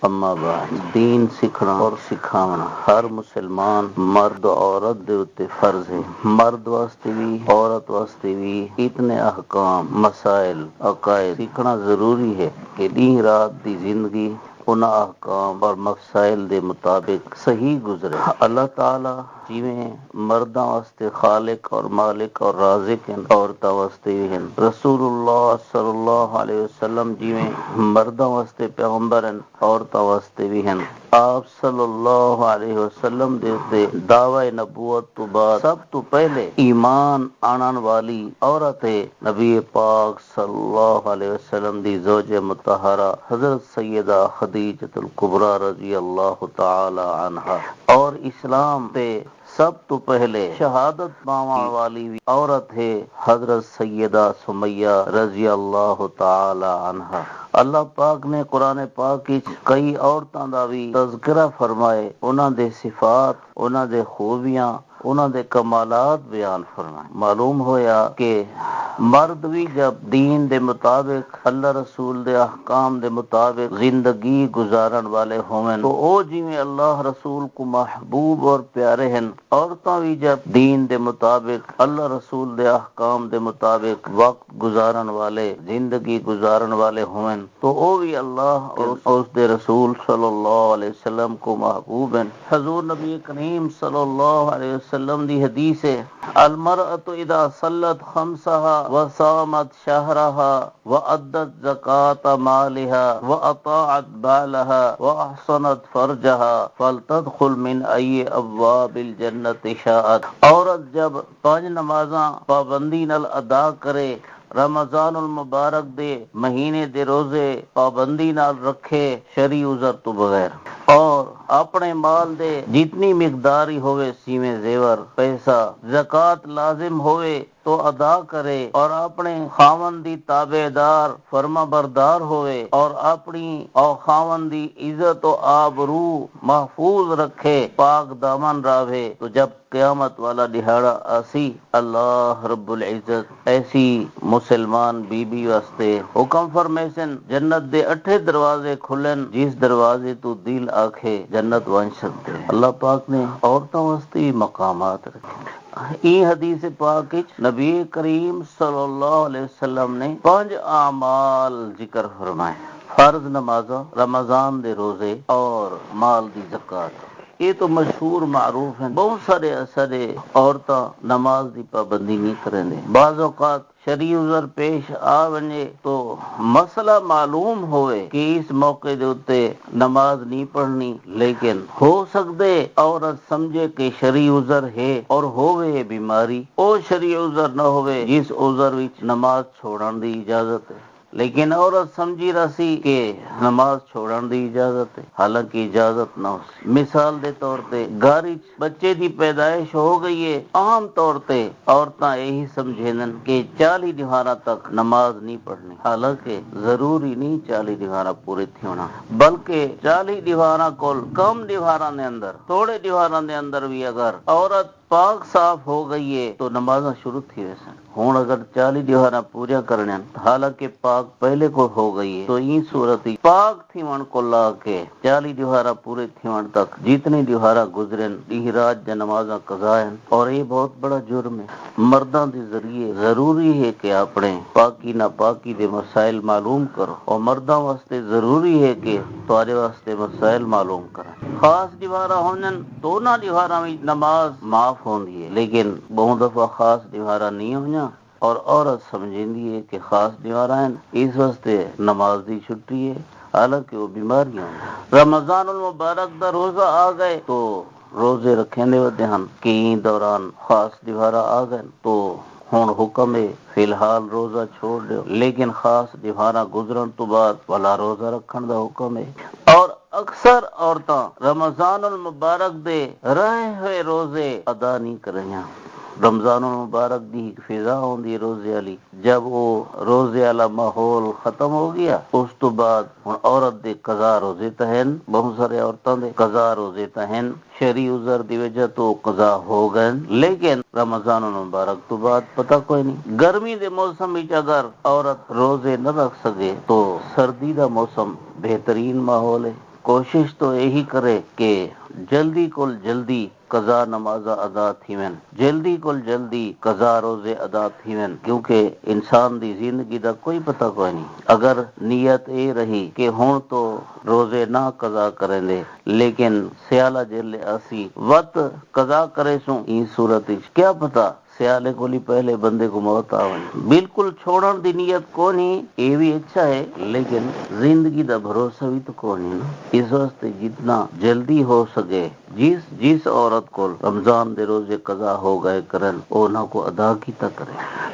اما بعد دین سکھنا اور سکھاونا ہر مسلمان مرد عورت دے اتے فرض ہے۔ مرد واسطے بھی عورت واسطے بھی اتنے احکام مسائل عقائد سیکھنا ضروری ہے کہ دین رات دی زندگی ان احکام اور مسائل دے مطابق صحیح گزرے۔ اللہ تعالی جویں مرداں واسطے خالق اور مالک اور رازق ہیں، عورتاں واسطے بھی ہیں۔ رسول اللہ صلی اللہ علیہ وسلم جویں مرداں واسطے پیغمبر ہیں، عورتاں واسطے بھی ہیں۔ آپ صلی اللہ علیہ وسلم دے دعوی نبوت تو بعد سب تو پہلے ایمان آنن والی عورت ہے نبی پاک صلی اللہ علیہ وسلم دی زوج مطہرہ حضرت سیدہ خدیجۃ الکبریٰ رضی اللہ تعالی عنہا، اور اسلام تے سب تو پہلے شہادت پاون والی عورت ہے حضرت سیدہ سمیہ رضی اللہ تعالی عنہا۔ اللہ پاک نے قرآن پاک وچ کئی عورتاں دا بھی تذکرہ فرمائے، انہاں دے صفات، انہاں دے خوبیاں، انہاں دے کمالات بیان فرمائے۔ معلوم ہویا کہ مرد بھی جب دین دے مطابق اللہ رسول دے احکام دے مطابق زندگی گزارن والے ہوئیں تو او جویں اللہ رسول کو محبوب اور پیارے ہیں، عورتاں بھی جب دین دے مطابق اللہ رسول دے احکام دے مطابق وقت گزارن والے زندگی گزارن والے ہوئیں تو او بھی اللہ اور اس دے رسول صلی اللہ علیہ وسلم کو محبوب ہیں۔ حضور نبی کریم صلی اللہ علیہ وسلم دی حدیث ہے، المرأة اذا صلت خمسها وصامت شهرها وأدت زکاة مالها وأطاعت بالها وأحصنت فرجها فلتدخل من أي أبواب الجنة شاءت۔ عورت جب 5 نمازاں پابندی نال ادا کرے، رمضان المبارک دے مہینے دے روزے پابندی نال رکھے شرعی عذر تو بغیر، اور اپنے مال دے جتنی مقدار ہی ہوئے سیمے زیور پیسہ زکوٰۃ لازم ہوئے تو ادا کرے، اور اپنے خاوند دی تابعدار فرما بردار ہوئے اور اپنی اور خاوند دی عزت و آبرو محفوظ رکھے، پاک دامن راوے، تو جب قیامت والا دہاڑا آسی اللہ رب العزت ایسی مسلمان بی بی واسطے حکم فرمیسن جنت دے 8 دروازے کھلن، جس دروازے تو دل آکھے جنت ون سکتے۔ اللہ پاک نے عورتوں واسطے بھی مقامات رکھے۔ این حدیث پاک وچ نبی کریم صلی اللہ علیہ وسلم نے 5 اعمال ذکر فرمائے، فرض نمازاں، رمضان دے روزے اور مال دی زکوٰۃ۔ یہ تو مشہور معروف ہیں، بہت سارے عورتاں نماز دی پابندی نہیں کریں دے۔ بعض اوقات شرعی عذر پیش آ ونجے تو مسئلہ معلوم ہوئے کہ اس موقع دے اتے نماز نہیں پڑھنی، لیکن ہو سکدے عورت سمجھے کہ شرعی عذر ہے اور ہوئے بیماری، او شرعی عذر نہ ہوئے جس عذر وچ نماز چھوڑن دی اجازت ہے، لیکن عورت سمجھی رسی کہ نماز چھوڑن دی اجازت ہے، حالانکہ اجازت نہ ہو سی۔ مثال دے طور تے گھر وچ بچے دی پیدائش ہو گئی ہے، عام طور تے عورتاں یہی سمجھیں کہ 40 دیوارہ تک نماز نہیں پڑھنی، حالانکہ ضروری نہیں 40 دیوارہ پورے تھی ہونا، بلکہ 40 دیوارہ کول کم دیوارہ دے اندر تھوڑے دیوارہ دے اندر بھی اگر عورت پاک صاف ہو گئی ہے تو نمازاں شروع تھی ویسے۔ ہوں اگر 40 دیوارہ پوریا کرنے حالانکہ پاک پہلے کو ہو گئی ہے تو این صورت پاک تھیون کو لا کے 40 دیوارہ پورے تھیون تک جتنی دیوارہ گزرن رات جا نمازاں قضا ہیں، اور یہ بہت بڑا جرم ہے۔ مرداں دے ذریعے ضروری ہے کہ اپنے پاکی ناپاکی دے مسائل معلوم کرو، اور مرداں واسطے ضروری ہے کہ تمہارے واسطے مسائل معلوم کریں۔ خاص دیوارہ ہونن تو نہ دیوارہ میں نماز معاف ہوندی ہے، لیکن بہت دفعہ خاص دیوارہ نہیں ہونا اور عورت سمجھیندی ہے کہ خاص دیوارہ ہیں اس واسطے نماز دی چھٹی ہے، حالانکہ وہ بیماریاں ہیں۔ رمضان المبارک دا روزہ آ گئے تو روزے رکھیں دے ودے ہن، کئی دوران خاص دیوارہ آ گئے تو ہن حکم ہے فی الحال روزہ چھوڑ دیو، لیکن خاص دیوارہ گزرن تو بعد والا روزہ رکھن دا حکم ہے۔ اور اکثر عورتاں رمضان المبارک دے رہے ہوئے روزے ادا نہیں کریاں۔ رمضان المبارک دی ایک فضا ہوندی ہے روزے والی، جب وہ روزے والا ماحول ختم ہو گیا اس تو بعد ہن عورت دے قضا روزے تہن، بہت سارے عورتاں دے قضا روزے تہن، شرعی عذر دی وجہ تو قضا ہو گئے، لیکن رمضان المبارک تو بعد پتہ کوئی نہیں۔ گرمی دے موسم وچ اگر عورت روزے نہ رکھ سکے تو سردی دا موسم بہترین ماحول ہے، کوشش تو یہی کرے کہ جلدی کول جلدی قضا نماز ادا تھیون، جلدی کول جلدی قضا روزے ادا تھیون، کیونکہ انسان دی زندگی دا کوئی پتہ کوئی نہیں۔ اگر نیت یہ رہی کہ ہوں تو روزے نہ قضا کریں دے، لیکن سیالہ جلے اسی وقت قضا کرے سوں، این صورت کیا پتہ سیالے کو لی پہلے بندے کو موت آویں۔ بالکل چھوڑن دی نیت کو نہیں، یہ بھی اچھا ہے، لیکن زندگی دا بھروسہ بھی تو کو نہیں نا۔ اس واسطے جتنا جلدی ہو سکے جس عورت کو رمضان دے روزے قضا ہو گئے کرن انہاں کو ادا کیتا کرے۔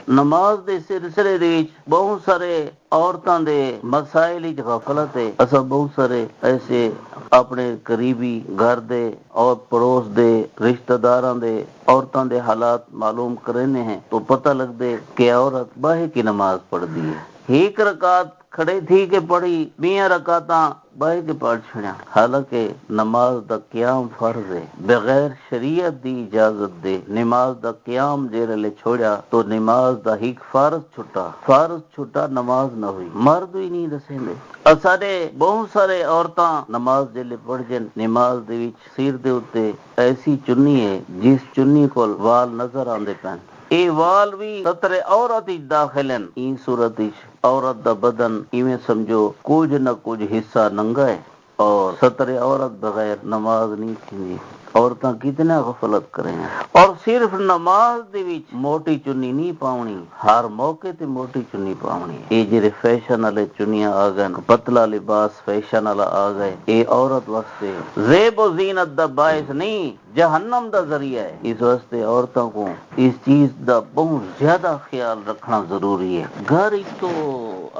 نماز دے سلسلے دے وچ بہت سارے عورتاں دے مسائل وچ غفلت ہے۔ اسا بہت سارے ایسے اپنے قریبی گھر دے اور پڑوس دے رشتہ داراں دے عورتاں دے حالات معلوم کرنے ہیں تو پتہ لگ دے کہ عورت باہے کی نماز پڑھ دی ہے، ایک رکعت کھڑے تھی کہ پڑھی، 20 رکعتاں باہے کے پڑھ چھڑیا، حالانکہ نماز دا قیام فرض ہے، بغیر شریعت دی اجازت دے نماز دا قیام جیرے لے چھوڑیا تو نماز دا ایک فرض چھٹا نماز نہ ہوئی، مرد ہی نہیں دسیں دے۔ اساڑے بہت سارے عورتاں نماز جیلے پڑھ جن، نماز دے وچ سر دے اتے ایسی چنی ہے جس چنی کول وال نظر آندے پین، اے وال بھی ستر عورت ہی داخل ہیں۔ این صورت عورت دا بدن ایویں سمجھو کچھ نہ کچھ حصہ ننگا ہے، اور ستر عورت بغیر نماز نہیں تھی۔ عورتاں کتنا غفلت کریں، اور صرف نماز دے وچ موٹی چنی نہیں پاونی، ہر موقع تے موٹی چنی پاونی۔ اے جڑے فیشن والے چنیاں آ گئے، پتلا لباس فیشن والا آ گئے، اے عورت واسطے زیب و زینت دا باعث نہیں، جہنم دا ذریعہ ہے۔ اس واسطے عورتوں کو اس چیز دا بہت زیادہ خیال رکھنا ضروری ہے۔ گھر ایک تو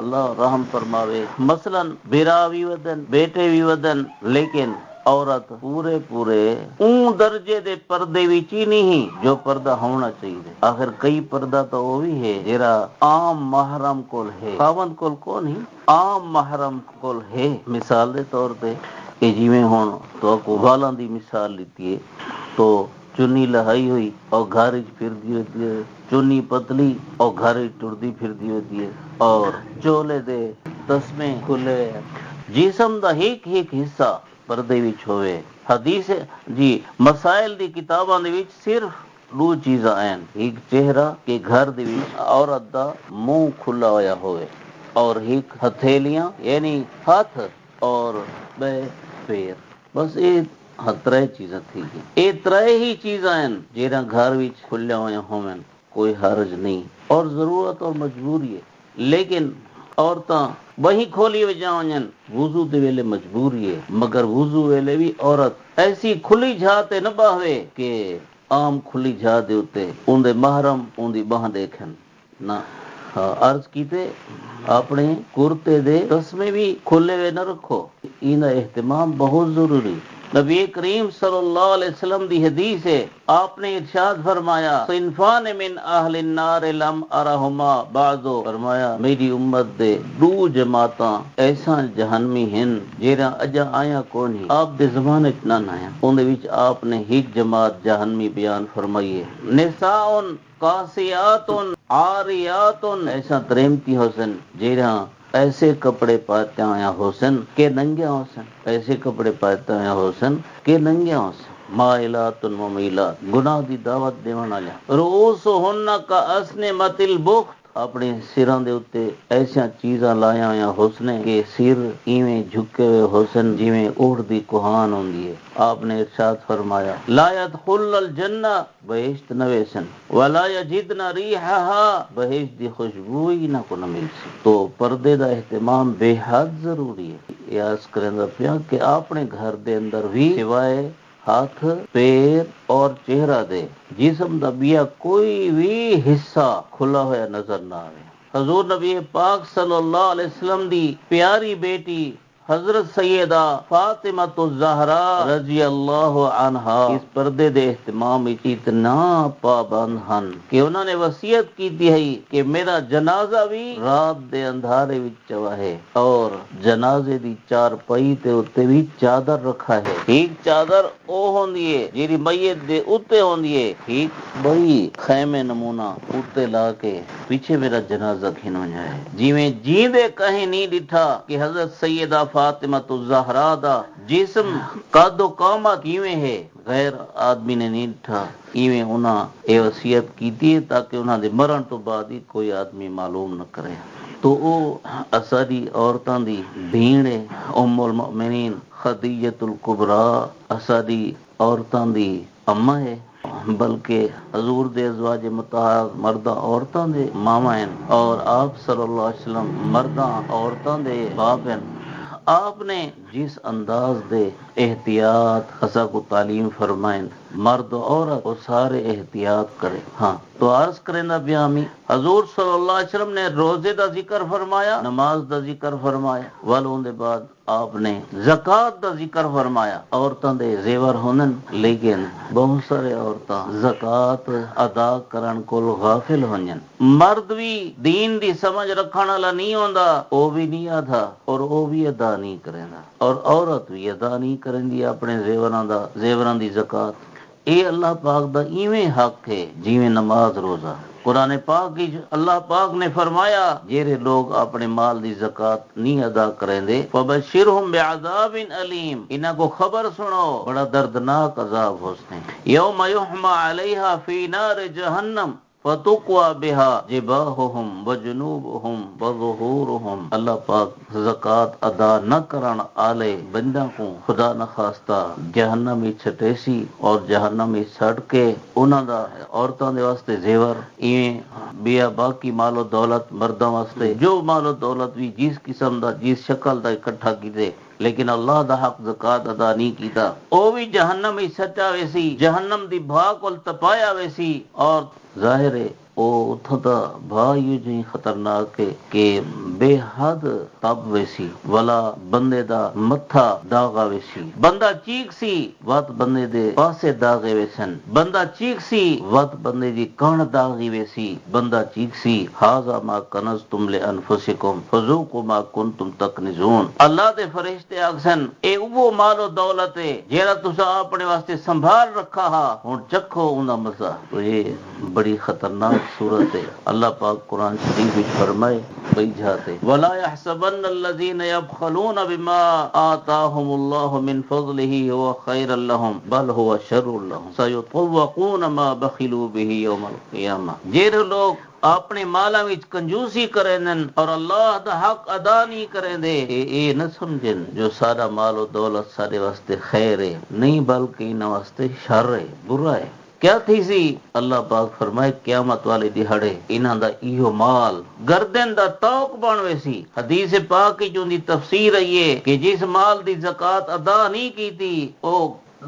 اللہ رحم فرماوے، مثلا بیرا بھی ودن بیٹے بھی ودن، لیکن عورت پورے اون درجے دے پردے وچ ہی نہیں جو پردہ ہونا چاہیے۔ آخر کئی پردہ تو وہ بھی ہے جیرا عام محرم کول ہے، خاوند کول کو نہیں، عام محرم کول ہے۔ مثال دے طور تے کہ جویں ہن تو کو والاں دی مثال لیتی ہے تو چنی لہائی ہوئی اور گھر وچ پھردی ہوتی ہے، چنی پتلی اور گھر وچ ٹردی پھردی ہوتی ہے، اور چولے دے تسمے کھلے ہوئے، جسم دا ایک حصہ پردے وچ ہوئے۔ حدیث جی مسائل دی کتاباں دے وچ صرف دو چیزاں ہیں، ایک چہرہ کہ گھر دے وچ عورت دا منہ کھلا ہویا ہوئے، اور ایک ہتھیلیاں یعنی ہاتھ اور پیر، بس یہ ترے چیزاں تھی گی، یہ ترے ہی چیزاں ہیں جہاں گھر وچ کھلے ہوئے ہوئے، کوئی حرج نہیں، اور ضرورت اور مجبوری ہے۔ لیکن عورتاں وہی کھولی ہوئی جاؤں، وضو دے ویلے مجبوری ہے، مگر وضو ویلے بھی عورت ایسی کھلی جھاتے نہ باہوے کہ عام کھلی جھا دے اتے ان دے محرم ان دی باہ دیکھن نہ۔ عرض کیتے اپنے کرتے دے تسمے بھی کھلے ہوئے نہ رکھو، ان اہتمام بہت ضروری۔ نبی کریم صلی اللہ علیہ وسلم دی حدیث ہے، آپ نے ارشاد فرمایا صنفان من اہل النار لم ارہما بعد، فرمایا میری امت دے دو جماعتاں ایسا جہنمی ہیں جیرا اجا آیا کون ہی، آپ دے زمانے چ نہ آیا، ان دے وچ آپ نے ایک جماعت جہنمی بیان فرمائی ہے، نساء قاسیات عاریات، ایسا تریمتی حسن جیرا ایسے کپڑے پاتے آیا حسن کہ ننگے حسن، ایسے کپڑے پاتے آیا حسن کہ ننگے حسن، مائلات ممیلات، گناہ دی دعوت دیون والے، رؤوسہن کا اسنمۃ البخت، اپنے سراں دے اوتے ایسا چیزاں لایا ہویا حسن کہ سر ایویں جھکے ہوئے حسن جویں اڑ دی کوہان ہوندی ہے۔ آپ نے ارشاد فرمایا لا يدخل الجنہ، بہشت نہ ویسن، ولا یجدن ریحھا، بہشت دی خوشبو ہی نہ کو نہ مل سی۔ تو پردے دا اہتمام بے حد ضروری ہے۔ یہ عرض کرنا پیا کہ اپنے گھر دے اندر بھی سوائے ہاتھ پیر اور چہرہ دے جسم دا بیا کوئی بھی حصہ کھلا ہوا نظر نہ آئے۔ حضور نبی پاک صلی اللہ علیہ وسلم دی پیاری بیٹی حضرت سیدہ فاطمہ الزہرا رضی اللہ عنہا اس پردے دے اہتمام اتنا پابند ہن کہ انہوں نے وصیت کی ہے کہ میرا جنازہ بھی رات دے اندھارے وچ چواہے، اور جنازے دی چارپائی تے اوتے بھی چادر رکھا ہے، ایک چادر او ہوندی ہے جیڑی میت دے اوتے ہوندی ہے، ایک بڑی خیمے نمونہ اوتے لا کے پیچھے میرا جنازہ کھنو جائے. جیویں جیندے کہیں نہیں ڈٹھا کہ حضرت سیدہ فاطمہ الزہرا دا جسم قد و قامت کیویں ہے غیر آدمی نے نہیں ڈٹھا. ایویں انہاں اے وصیت کیتی ہے تاکہ انہاں دے مرن تو بعد ہی کوئی آدمی معلوم نہ کرے. تو او اساری عورتاں دی بھیڑ ہے ام المؤمنین خدیجۃ الکبریٰ اساری عورتاں دی اماں ہے بلکہ حضور دے ازواج مطہرات مرداں عورتاں دے ماما ہیں اور آپ صلی اللہ علیہ وسلم مرداں عورتاں دے باپ ہیں. آپ نے جس انداز دے احتیاط خاصا کو تعلیم فرمائیں مرد و عورت وہ سارے احتیاط کرے. ہاں تو عرض کریں نا بیامی حضور صلی اللہ علیہ وسلم نے روزے دا ذکر فرمایا نماز دا ذکر فرمایا والوں دے بعد آپ نے زکوٰۃ دا ذکر فرمایا. عورتاں دے زیور ہونن لیکن بہت سارے عورتاں زکوٰۃ ادا کرن کول غافل ہونن. مرد بھی دین دی سمجھ رکھن والا نہیں ہوندا او بھی نہیں آدھا اور او بھی ادا نہیں کریندا اور عورت بھی ادا نہیں کرندی اپنے زیوراں دی زکوٰۃ. اے اللہ پاک دا ایویں حق ہے جیویں نماز روزہ. قرآن پاک کی اللہ پاک نے فرمایا جیرے لوگ اپنے مال دی زکوٰۃ نہیں ادا کریں دے فبشرہم بعذاب علیم انہاں کو خبر سنو بڑا دردناک عذاب ہوستے یوم یحمى علیہا فی نار جہنم فتقوى بها جباہہم وجنوبہم وظہورہم. اللہ پاک زکوٰۃ ادا نہ کرن آلے بندہ کو خدا نخواستہ جہنم وچ چھٹیسی اور جہنم وچ سڑ کے انہاں دا عورتاں دے واسطے زیور ایویں بیا باقی مال و دولت مرداں واسطے جو مال و دولت بھی جس قسم دا جس شکل دا اکٹھا کیتے لیکن اللہ دا حق زکوٰۃ ادا نہیں کیتا او بھی جہنم وچ سٹا ویسی جہنم دی بھا کول تپایا ویسی. اور ظاہر ہے او اتھوں دا بھا یہ جو خطرناک ہے کہ بے حد تب ویسی ولا بندے دا متھا داغا ویسی بندہ چیک سی وات بندے دے پاسے داغے ویسن بندہ چیک سی وات بندے دی کان داغی ویسی بندہ چیک سی ھذا ما کنزتم لانفسکم فذوقوا ما کنتم تکنزون. اللہ دے فرشتے آکھسن اے وہ مال و دولت ہے جیڑا تساں اپنے واسطے سنبھال رکھا ہا ہن چکھو اوندا مزہ. تو یہ بڑی خطرناک صورت ہے. اللہ پاک قرآن شریف وچ فرمائے بھئی جاتے ولا يحسبن الذين يبخلون بما آتاهم الله من فضله هو خير لهم بل هو شر لهم سيطوقون ما بخلوا به يوم القيامة. جڑے لوگ اپنے مالاں وچ کنجوسی کرن اور اللہ دا حق ادا نہیں کریں دے اے نہ سمجھن جو سارا مال و دولت سارے واسطے خیر ہے نہیں بلکہ انہاں واسطے شر ہے برا ہے. کیا تھی سی اللہ پاک فرمائے قیامت والے دہاڑے انہاں دا ایہو مال گردن دا توق بنوے سی. حدیث پاک کی جو دی تفسیر ہے کہ جس مال دی زکوٰۃ ادا نہیں کیتی او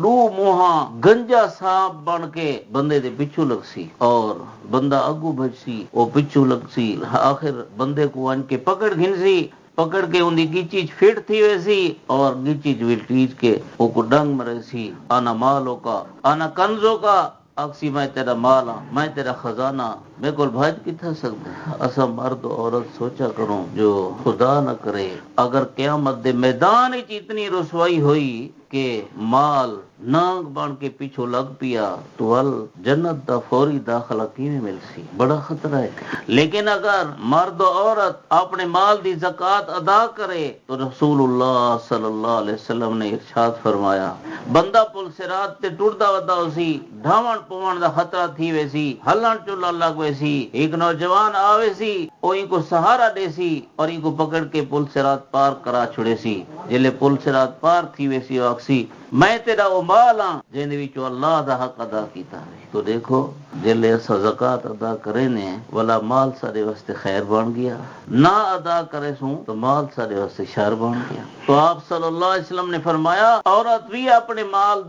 لو موہاں گنجا سانپ بن کے بندے دے پچھو لگ سی اور بندہ اگو بچ سی او پچھو لگ سی آخر بندے کو ان کے پکڑ گھن سی پکڑ کے ان دی گیچی فٹ تھی ویسی اور گیچی ویٹیج کے او کو ڈنگ مرے سی آنا مالوں کا آنا کنزوں کا اکسی میں تیرا مال ہاں میں تیرا خزانہ میرے کو بھاج کتنا سکتا. اسا مرد و عورت سوچا کروں جو خدا نہ کرے اگر قیامت دے میدان وچ اتنی رسوائی ہوئی کہ مال نانگ بن کے پیچھو لگ پیا تو ول جنت دا فوری داخلہ کیویں مل سی بڑا خطرہ ہے. لیکن اگر مرد و عورت اپنے مال دی زکوٰۃ ادا کرے تو رسول اللہ صلی اللہ علیہ وسلم نے ارشاد فرمایا بندہ پل صراط تے ٹردا ودا اسی ڈھاون پون دا خطرہ تھی ویسی ہلن چلن لگ ویسی ایک نوجوان آوے سی او ان کو سہارا دے سی اور ان کو پکڑ کے پل صراط پار کرا چھڑے سی. جلے پل صراط پار تھی ویسی آکسی میں تیرا او مال ہاں جن وچوں اللہ دا حق ادا کیتا ہے. تو دیکھو جلے اسا زکوٰۃ ادا کرے نے والا مال سارے واسطے خیر بن گیا نہ ادا کرے سوں تو مال سارے واسطے شر بن گیا. تو آپ صلی اللہ علیہ وسلم نے فرمایا عورت بھی اپنے مال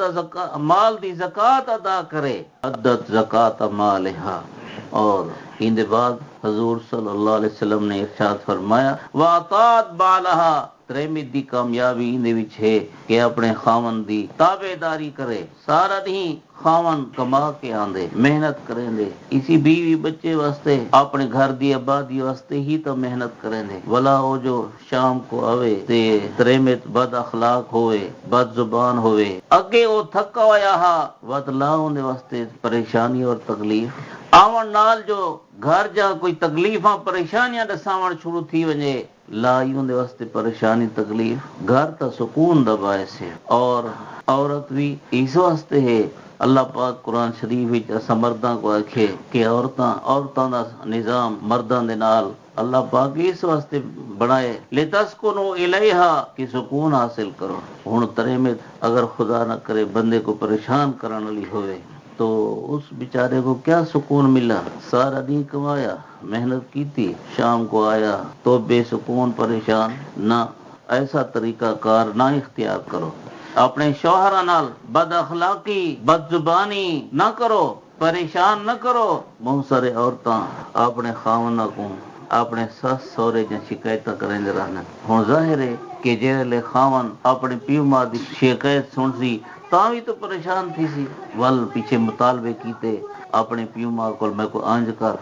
دی زکوٰۃ ادا کرے عدت زکوٰۃ مالہا. اور ان دے بعد حضور صلی اللہ علیہ وسلم نے ارشاد فرمایا وَأَطَاعَتْ بَعْلَهَا تریمت دی کامیابی ان دے وچ ہے کہ اپنے خاون دی تابعداری کرے، سارا دن خاون کما کے آندے محنت کریں دے، اسی بیوی بچے واسطے اپنے گھر دی آبادی واسطے ہی تو محنت کریں دے، ولا وہ جو شام کو آوے تے تریمت بد اخلاق ہوئے، بد زبان ہوئے، اگے وہ تھکا ہویا ہا وت لاؤں دے واسطے پریشانی اور تکلیف آون نال جو گھر جا کوئی تکلیفاں پریشانیاں دے ساون شروع تھی ونجے لائیوں دے واسطے پریشانی تکلیف گھر تا سکون دا باعث ہے۔ اور عورت بھی اس واسطے ہے، اللہ پاک قرآن شریف وچ اساں مرداں کو آکھے کہ عورتاں دا نظام مرداں دے نال اللہ پاک اس واسطے بنائے لتسکنوا الیہا کہ سکون حاصل کرو۔ ہن تریمت اگر خدا نہ کرے بندے کو پریشان کرنے والی ہوئے تو اس بیچارے کو کیا سکون ملا؟ سارا دن کمایا، محنت کی تھی، شام کو آیا تو بے سکون پریشان نہ، ایسا طریقہ کار نہ اختیار کرو۔ اپنے شوہر نال بد اخلاقی بد زبانی نہ کرو، پریشان نہ کرو۔ بہت سارے عورتاں اپنے خاونداں کو اپنے سس سہرے جی شکایت کریں دے رہنا۔ ہن ظاہر ہے کہ جے خاون اپنے پیو ماں دی شکایت سن سی تاں بھی تو پریشان تھی سی، ول پیچھے مطالبے کیتے اپنے پیو ماں کو میں کو آنج کر۔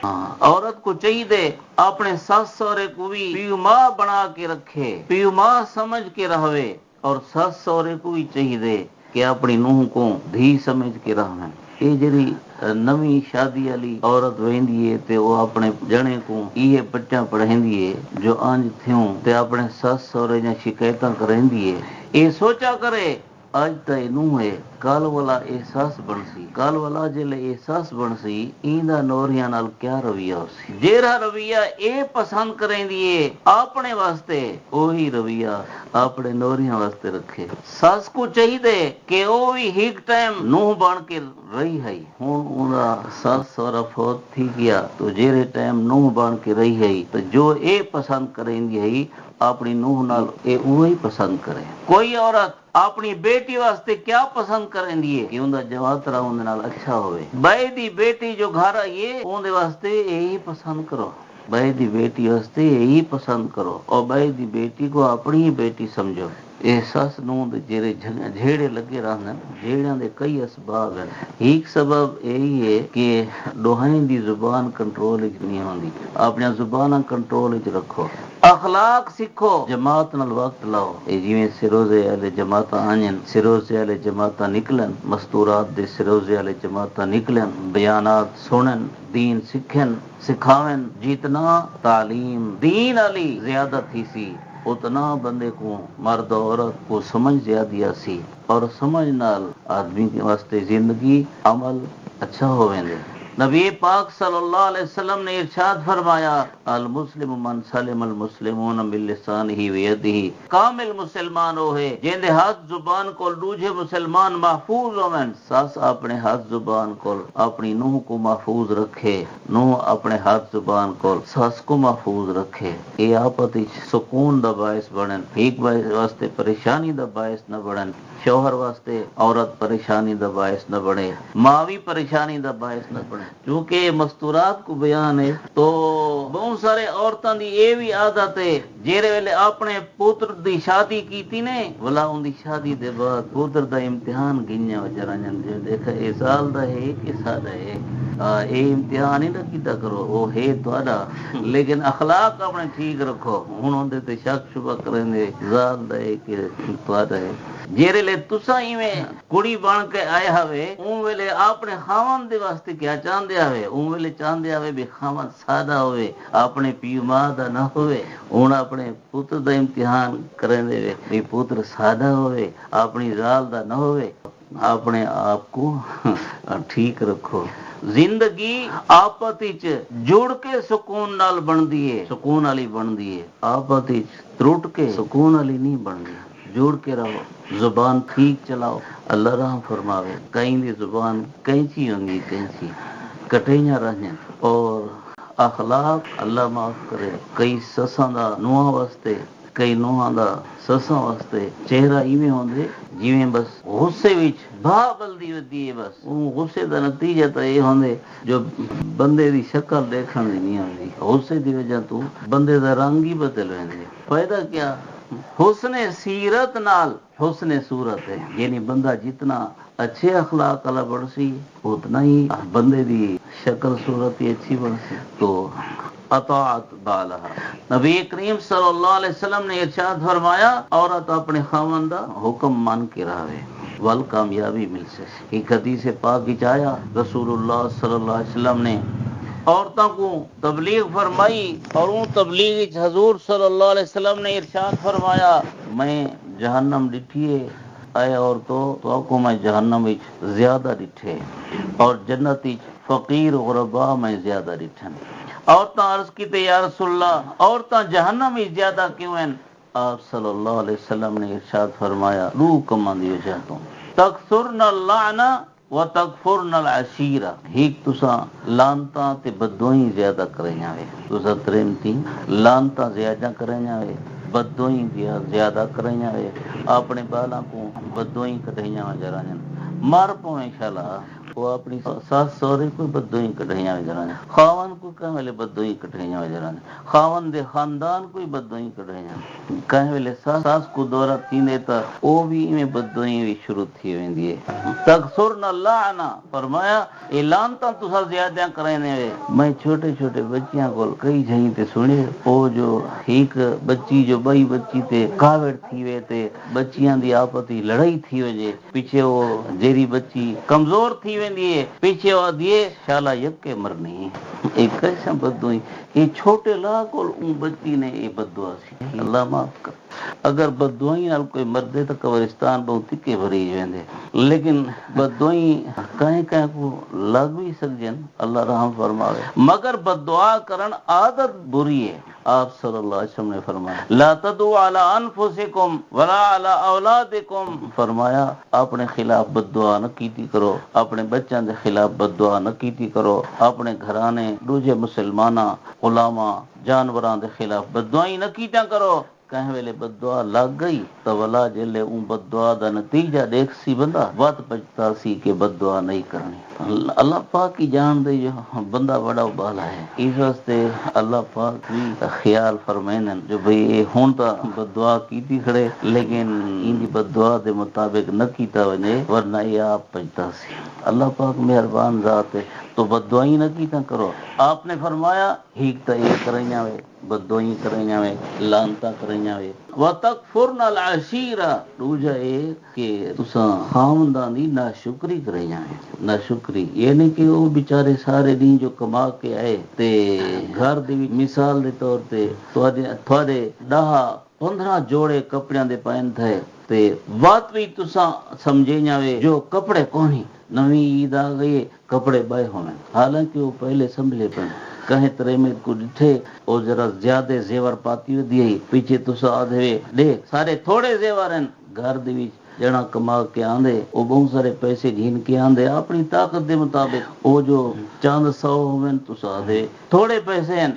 عورت کو چاہیے اپنے سس سہرے کو بھی پیو ماں بنا کے رکھے، پیو ماں سمجھ کے رہوے، اور سس سہرے کو بھی چاہیے کہ اپنی نوہ کو دھی سمجھ کے رہویں۔ یہ جڑی نویں شادی والی عورت ویندی ہے تے وہ اپنے جنے کو یہ بچہ پڑھیندی ہے جو آنج تھیوں تے اپنے سس سہرے جا شکایتاں کریندی ہے، یہ سوچا کرے اج تا نوہ ہے کل والا احساس بن سی، کل والا جلے احساس بن سی ایندا نوریاں نال کیا رویہ ہو سی، جیڑا رویہ اے پسند کریندی ہے اپنے واسطے وہی رویہ اپنے نوریاں واسطے رکھے۔ سس کو چاہیے کہ وہ بھی ایک ٹائم نوہ بن کے رہی ہے، ہن اوندا سس سہرا فوت تھی گیا تو جیڑے ٹائم نوہ بن کے رہی ہے تو جو اے پسند کریندی ہے اپنی نوہ نال اے وہی پسند کرے۔ کوئی عورت اپنی بیٹی واسطے کیا پسند کریندی ہے کہ اوندا جواترا اون دے نال اچھا ہوئے، بائی دی بیٹی جو گھر آئی ہے اون دے واسطے یہی پسند کرو، بائی دی بیٹی واسطے یہی پسند کرو، اور بائی دی بیٹی کو اپنی ہی بیٹی سمجھو۔ احساس نو دے جھیڑے لگے رہنے، جھیڑیاں دے کئی اسباب ہیں، ایک سبب یہی ہے کہ ڈوہائیں دی زبان کنٹرول وچ نہیں ہوندی، اپنی زباناں کنٹرول وچ رکھو، اخلاق سیکھو، جماعت نال وقت لاؤ، جویں سروزے والے جماعتاں آئیں، سروزے والے جماعتاں نکلن، مستورات دے سروزے والے جماعتاں نکلن، بیانات سنن، دین سکھن سکھاویں، جتنا تعلیم دین علی زیادہ تھی سی اتنا بندے کو مرد عورت کو سمجھ زیادہ سی، اور سمجھ نال آدمی کے واسطے زندگی عمل اچھا ہوویں دے۔ نبی پاک صلی اللہ علیہ وسلم نے ارشاد فرمایا المسلم من سلم المسلمون من لسانہ ویدہ، کامل مسلمان وہ ہے جن دے ہاتھ زبان کو دوجے مسلمان محفوظ ہوویں۔ ساس اپنے ہاتھ زبان کو اپنی نوہ کو محفوظ رکھے، نوہ اپنے ہاتھ زبان کو ساس کو محفوظ رکھے، یہ آپت سکون دا باعث بنن، ایک واسطے پریشانی دا باعث نہ بنن، شوہر واسطے عورت پریشانی دا باعث نہ بنے، ماں بھی پریشانی دا باعث نہ بنے، کیونکہ مستورات کو بیان ہے تو بہت سارے عورتاں دی یہ بھی عادت ہے جیرے ویلے اپنے پوتر دی شادی کیتی نے بلا ان دی شادی دے بعد پوتر دا امتحان گنیا وچرانجن دے دیکھا اے سال دا ہے کہ سال ہے، اے امتحان ہی نہ کیتا کرو، وہ ہے تہاڈا، لیکن اخلاق اپنے ٹھیک رکھو، ہن اندے تے شک شبہ کریں دے زال دا ہے کہ تہاڈا ہے۔ جیرے لے تساں ایویں کڑی بن کے آئے ہوئے اون ویلے اپنے خاوند دے واسطے کیا چاہندے ہوئے، اون ویلے چاہندے ہوئے بھی خاوند سادہ ہوئے، اپنے پیو ماں دا نہ ہوئے، ہن اپنے پتر دا امتحان کریں دے بھی پتر سادہ ہوئے، اپنی زال دا نہ ہوئے، اپنے آپ کو ٹھیک رکھو۔ زندگی آپت وچ جڑ کے سکون نال بندی ہے، سکون والی بندی ہے، آپت وچ ٹرٹ کے سکون والی نہیں بندی، جڑ کے رہو، زبان ٹھیک چلاؤ، اللہ رحم فرماوے، کہیں دی زبان کینچی ہوندی کینچی کٹیاں رہنے، اور اخلاق اللہ معاف کرے، کئی سساں دا نوہاں واسطے، کئی نوہاں دا سساں واسطے چہرہ ایویں ہوندے جویں بس غصے وچ بھا بلدی ودی ہے، بس وہ غصے دا نتیجہ تو یہ ہوندے جو بندے دی شکل دیکھن دی نہیں ہوندی، غصے دی وجہ تو بندے دا رنگ ہی بدل ویندے، فائدہ کیا؟ حسن سیرت نال حسن صورت ہے، یعنی بندہ جتنا اچھے اخلاق والا بڑھ سی اتنا ہی بندے دی شکل صورت ہی اچھی بڑھ سی۔ تو اطاعت بالہا، نبی کریم صلی اللہ علیہ وسلم نے ارشاد فرمایا عورت اپنے خاوند دا حکم مان کے رہے ول کامیابی مل سے۔ ایک حدیث پاک وچ آیا رسول اللہ صلی اللہ علیہ وسلم نے عورتوں کو تبلیغ فرمائی اور ان تبلیغ وچ حضور صلی اللہ علیہ وسلم نے ارشاد فرمایا میں جہنم ڈٹھی ہے اے عورتوں تو کو میں جہنم وچ زیادہ ڈٹھے اور جنت وچ فقیر غربا میں زیادہ ڈٹھن۔ عورتاں عرض کیتے یا رسول اللہ عورتاں جہنم وچ زیادہ کیوں ہیں؟ آپ صلی اللہ علیہ وسلم نے ارشاد فرمایا دو کماں دی وجہ تو تکثرن اللعنہ و تکفرن العشیرہ، ایک تساں لانتاں تے بدوئیں زیادہ کریں وے، تساں ترمتی لانتاں زیادہ کریں وے، بدوئیں زیادہ کریں وے، اپنے بالاں کو بدوئیں کٹھیاں جرائیں مر پویں شالا وہ اپنی ساس سورے کوئی بدوئیں کٹھیاں جرائیں خاون کو کہیں ویلے بدوئیں کٹھیاں جرائیں خاون دے خاندان کوئی بدوئیں کٹھیاں کہیں ویلے ساس کو دورہ تینے تا او بھی میں بدوئیں بھی شروع تھی ہوئیں ہے۔ تکثرن اللعنہ فرمایا اعلان تا تسا زیادہ کریں وے۔ میں چھوٹے چھوٹے بچیاں کو کئی جہیں تے سنے او جو ایک بچی جو بئی بچی تے کاوڑ تھی وے تے بچیاں دی آپس دی لڑائی تھی وجے پیچھے وہ جیری بچی کمزور تھی ویندی ہے پیچھے وہ دیے شالا یک کے مرنی ایک کیسا بدوئی یہ چھوٹے لا کول اون بچی نے یہ بددعا سی اللہ معاف کر۔ اگر بددعائیں نال کوئی مردے تو قبرستان بہت کے بھری ویندے لیکن بددعائیں کہیں کہیں کو لگ بھی سکجن اللہ رحم فرماوے مگر بددعا کرن عادت بری ہے۔ آپ صلی اللہ علیہ وسلم نے فرمایا لا تدعوا علی انفسکم ولا علی اولادکم، فرمایا اپنے خلاف بددعا نہ کیتی کرو، اپنے بچوں دے خلاف بددعا نہ کیتی کرو، اپنے گھرانے دوجے مسلماناں علماء جانوراں دے خلاف بددعائیں نہ کیتا کرو۔ کہیں ویلے بددعا لگ گئی تو ولا جلے اون بددعا دا نتیجہ دیکھ سی بندہ وقت بچتا سی کہ بددعا نہیں کرنی۔ اللہ پاک کی جان دے جو بندہ بڑا بالا ہے اس واسطے اللہ پاک بھی خیال فرمائن جو بھئی ہون تا بددعا کیتی کھڑے لیکن ان دی بددعا دے مطابق نہ کیتا وجے ورنہ یہ آپ بچتا سی۔ اللہ پاک مہربان ذات ہے تو بددعائیں نہ کیتا کرو۔ آپ نے فرمایا ہیک تا یہ کریں وے بددعائیں کریں وے لانتا کریں وے وتکفرن العشیرہ، دوجا اے کہ تساں خاونداں دی ناشکری کریں وے۔ ناشکری یہ نہیں کہ وہ بیچارے سارے دن جو کما کے آئے تے گھر دی مثال دے طور تے تھوڑے 10-15 جوڑے کپڑیاں دے پہن تھے تے بات بھی تساں سمجھے جاوے جو کپڑے کونی نویں عید آ گئی کپڑے بائے ہونے حالانکہ وہ پہلے سنبھلے پن کہیں طرح میں کو ڈٹھے اور ذرا زیادہ زیور پاتی دی پیچھے تساں آدھے دے سارے تھوڑے زیور ہیں گھر دی وچ جنا کما کے آندے وہ بہت سارے پیسے گھن کے آندے اپنی طاقت دے مطابق وہ جو چاند 100 ہوئے تساں آدھے تھوڑے پیسے ہیں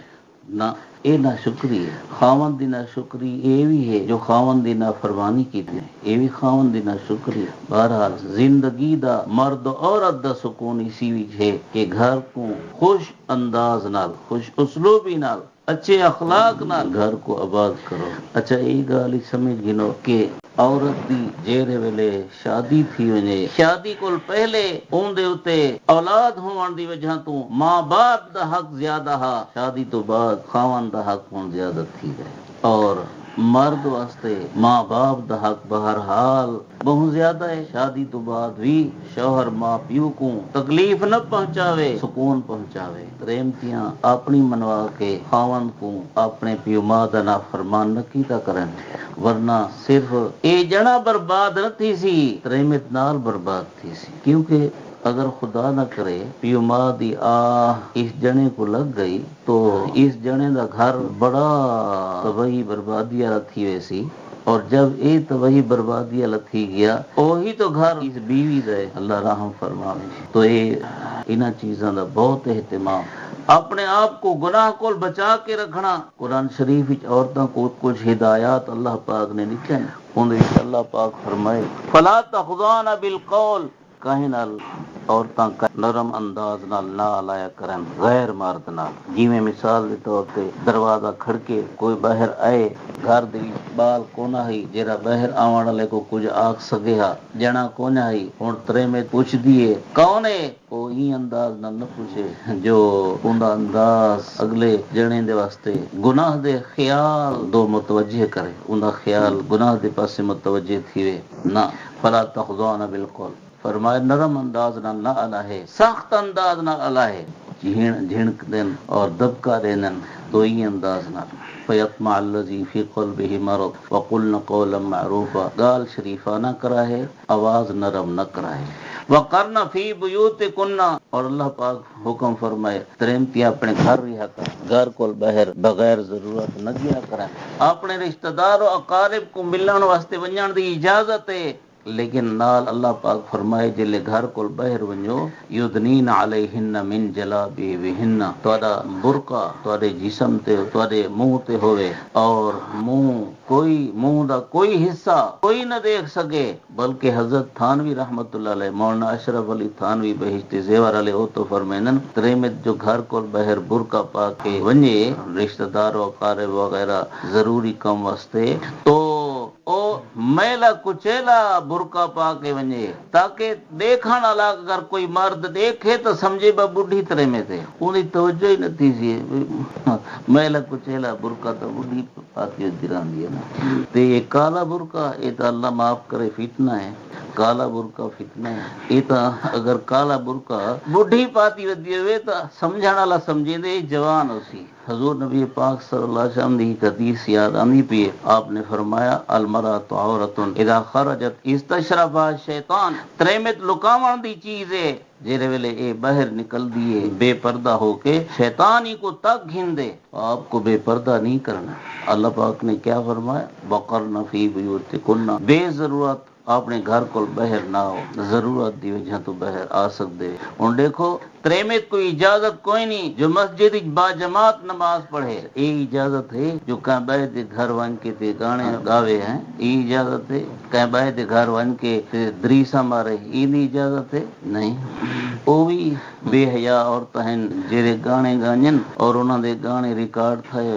نہ اے نہ شکری ہے۔ خاوند دی نہ شکری اے بھی ہے جو خاوند دی نہ فرمانی کیتی ہے اے بھی خاوند دی نہ شکری ہے۔ بہرحال زندگی دا مرد عورت دا سکون اسی وچ ہے کہ گھر کو خوش انداز نال خوش اسلوبی نال اچھے اخلاق نال گھر کو آباد کرو۔ اچھا یہ گل سمجھ گنو کہ عورت دی جیرے ویلے شادی تھی وجے شادی کول پہلے اون دے اوتے اولاد ہون دی وجہ تو ماں باپ دا حق زیادہ ہا شادی تو بعد خاوند دا حق ہون زیادہ تھی گئے اور مرد واسطے ماں باپ دا حق بہرحال بہت زیادہ ہے۔ شادی تو بعد بھی شوہر ماں پیو کو تکلیف نہ پہنچاوے سکون پہنچاوے پریمتیاں اپنی منوا کے خاوند کو اپنے پیو ماں دا نافرمان نہ کیتا کرن ورنہ صرف اے جنا برباد نہ تھی سی پریمت نال برباد تھی سی کیونکہ اگر خدا نہ کرے پیو ماں دی اس جنے کو لگ گئی تو اس جنے دا گھر بڑا تباہی بربادی والا تھی ویسی اور جب اے تباہی بربادی والا تھی گیا وہی تو گھر اس بیوی دے اللہ رحم فرماوے تو اے انہاں چیزاں دا بہت اہتمام اپنے آپ کو گناہ کو بچا کے رکھنا۔ قرآن شریف وچ عورتوں کو کچھ ہدایات اللہ پاک نے لکھے ہیں ان وچ اللہ پاک فرمائے فلا تخضعن بالقول کہیں نال عورتاں نرم انداز نال نہ لایا کرن غیر مرد نال. جویں مثال دے طور تے دروازہ کھڑکے کوئی باہر آئے گھر دے بال کونا ہی جڑا باہر آون والے کو کچھ آکھ سکے ہا جنا کونا ہی ہن ترے میں پوچھ دیے کون ہے او ہی انداز نال نہ پوچھے جو اوندا انداز اگلے جنے دے واسطے گناہ دے خیال دو متوجہ کرے اوندا خیال گناہ دے پاسے متوجہ تھیوے نہ. فلا تخضعن بالقول فرمایا نرم انداز نال نہ الہے سخت انداز نال الہے جھنک دین اور دبکا دین تو ہی انداز نال. فیطمع الذی فی قلبہ مرض وقلن قولا معروفا گال شریفہ نہ کرا ہے آواز نرم نہ کرا ہے. وقرن فی بیوتکن اور اللہ پاک حکم فرمائے ترمتی اپنے گھر رہا کر گھر کول باہر بغیر ضرورت نہ گیا کریں. اپنے رشتہ دار و اقارب کو ملن واسطے ونجن دی اجازت ہے لیکن نال اللہ پاک فرمائے جلے گھر کول باہر ونجو یدنین علیہن من جلابیبہن تہاڈا برقع تہاڈے جسم تے تہاڈے منہ تے ہوئے اور منہ دا کوئی حصہ کوئی نہ دیکھ سکے. بلکہ حضرت تھانوی رحمت اللہ علیہ مولانا اشرف علی تھانوی بہشت زیور علیہ او تو فرمائنن تریمت جو گھر کول باہر برقع پا کے ونجے رشتہ دار و اقارب وغیرہ ضروری کم واسطے تو او میلا کچیلا برقع پا کے ونجے تاکہ دیکھن والا اگر کوئی مرد دیکھے تو سمجھے با بڈھی ترے میں تے اونی توجہ ہی نہ تھی سی میلا کچیلا برقع تو بڈھی پا کے جراندی ہے نا. تے یہ کالا برقع یہ تو اللہ معاف کرے فتنہ ہے. کالا برقع فتنہ ہے. یہ تو اگر کالا برقع بڈھی پاتی ودی ہوئے تو سمجھن والا سمجھے دے جوان ہوسی. حضور نبی پاک صلی اللہ علیہ وسلم دی حدیث یاد آندی پئی آپ نے فرمایا المرأۃ عورۃ اذا خرجت استشرفها الشیطان تریمت لکاون دی چیز ہے جیرے ویلے اے باہر نکل دیے بے پردہ ہو کے شیطان ہی کو تک گھندے آپ کو بے پردہ نہیں کرنا. اللہ پاک نے کیا فرمایا وقرن فی بیوتکن بے ضرورت اپنے گھر کو باہر نہ ہو ضرورت دی وجہ تو باہر آ سکتے. ہن دیکھو تریمت کوئی اجازت کوئی نہیں جو مسجد با جماعت نماز پڑھے یہ اجازت ہے جو کہیں بہ دے گھر ون کے تے گانے گاوے ہیں یہ اجازت ہے. کہیں بہ دے گھر ون کے تے دریسا مارے یہ نہیں اجازت ہے نہیں. وہ بھی بے حیا عورتاں ہیں جڑے گانے گانجن اور انہاں دے گانے ریکارڈ تھے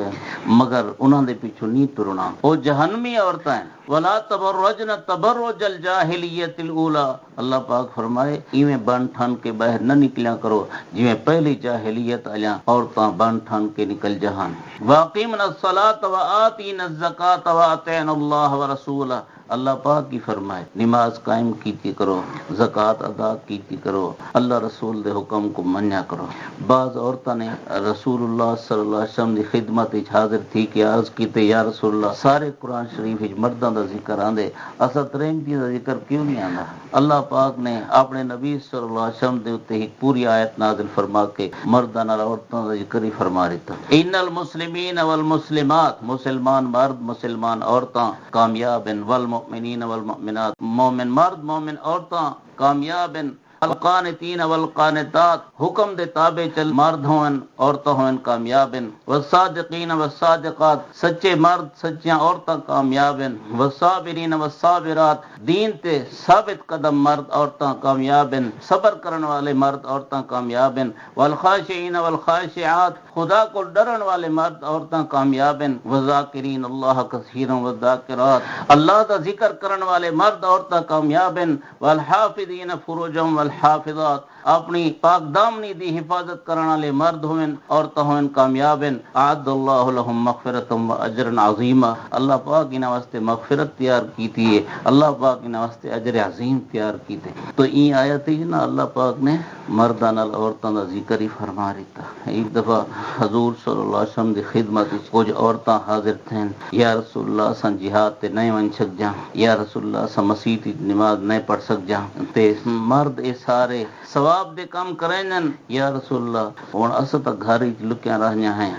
مگر انہاں دے پیچھے نہیں ترنا وہ جہنمی عورتاں ہیں. ولا تبرجن تبرج الجاہلیت الاولی اللہ پاک فرمائے ایویں بن ٹھن کے باہر نہ نکلیا کرو جویں پہلی جاہلیت آلیاں عورتاں بن ٹھن کے نکل جہان. واقیمنا الصلاۃ وآتینا الزکاۃ واطعنا اللہ ورسولہ اللہ پاک کی فرمائے نماز قائم کیتی کرو زکوٰۃ ادا کیتی کرو اللہ رسول دے حکم کو منیا کرو. بعض عورتاں نے رسول اللہ صلی اللہ علیہ وسلم دی خدمت وچ حاضر تھی کہ عرض کیتے یا رسول اللہ سارے قرآن شریف وچ مرداں دا ذکر آندے اسا ترمتی دا ذکر کیوں نہیں آندا. اللہ پاک نے اپنے نبی صلی اللہ علیہ وسلم دے اوتے ایک پوری آیت نازل فرما کے مرداں نال عورتاں دا ذکر ہی فرما دیتا. ان المسلمین والمسلمات مسلمان مرد مسلمان عورتاں کامیاب ہیں والمؤمنین والمؤمنات مومن مرد مومن عورتاں کامیاب ہیں. القانتین والقانتات حکم دے تابع چل مرد ہون عورتاں ہون کامیاب ہیں. والصادقین والصادقات سچے مرد سچیاں عورتاں کامیاب ہیں. والصابرین والصابرات دین تے ثابت قدم مرد عورتاں کامیاب ہیں صبر کرن والے مرد عورتاں کامیاب ہیں. والخاشعین والخاشعات خدا کو ڈرن والے مرد عورتاں کامیاب ہیں. والذاکرین اللہ کثیرا والذاکرات اللہ دا ذکر کرن والے مرد عورتاں کامیاب ہیں. والحافظین فروجهم والحافظات اپنی پاک دامنی دی حفاظت کرن والے مرد ہوئن عورتاں ہوئن کامیاب ہیں. اعد اللہ لهم مغفرۃ واجر عظیما اللہ پاک انہاں واسطے مغفرت تیار کیتی ہے اللہ پاک انہاں واسطے اجر عظیم تیار کیتے. تو این آیت ہے نا اللہ پاک نے مرداں نال عورتاں دا ذکر ہی فرما دیتا. ایک دفعہ حضور صلی اللہ علیہ وسلم دی خدمت وچ کچھ عورتاں حاضر تھیں یا رسول اللہ سن جہاد تے نہیں ون سک جاں یا رسول اللہ سن مسیت نماز نہیں پڑھ سک جاں تے مرد اے سارے ثواب دے کام کرینن یا رسول اللہ ہن اس تا گھر وچ لکیاں رہیاں ہیں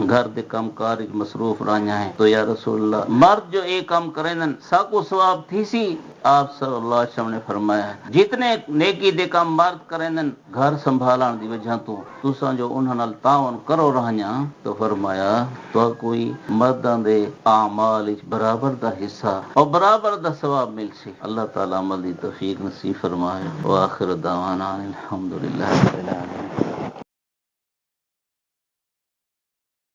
گھر دے کام کار وچ مصروف رہیاں ہیں تو یا رسول اللہ مرد جو اے کام کرینن سا کو ثواب تھی سی آپ صلی اللہ علیہ وسلم نے فرمایا جتنے نیکی دے کام مرد کریں گھر سنبھالن دی وجہ تو تساں جو انہاں نال تعاون کرو رہیاں تو فرمایا تو کوئی مرداں دے اعمال وچ برابر دا حصہ اور برابر دا ثواب مل سی۔ اللہ تعالی عمل دی توفیق نصیب فرمائے۔ وآخر دعوانا الحمدللہ رب العالمین۔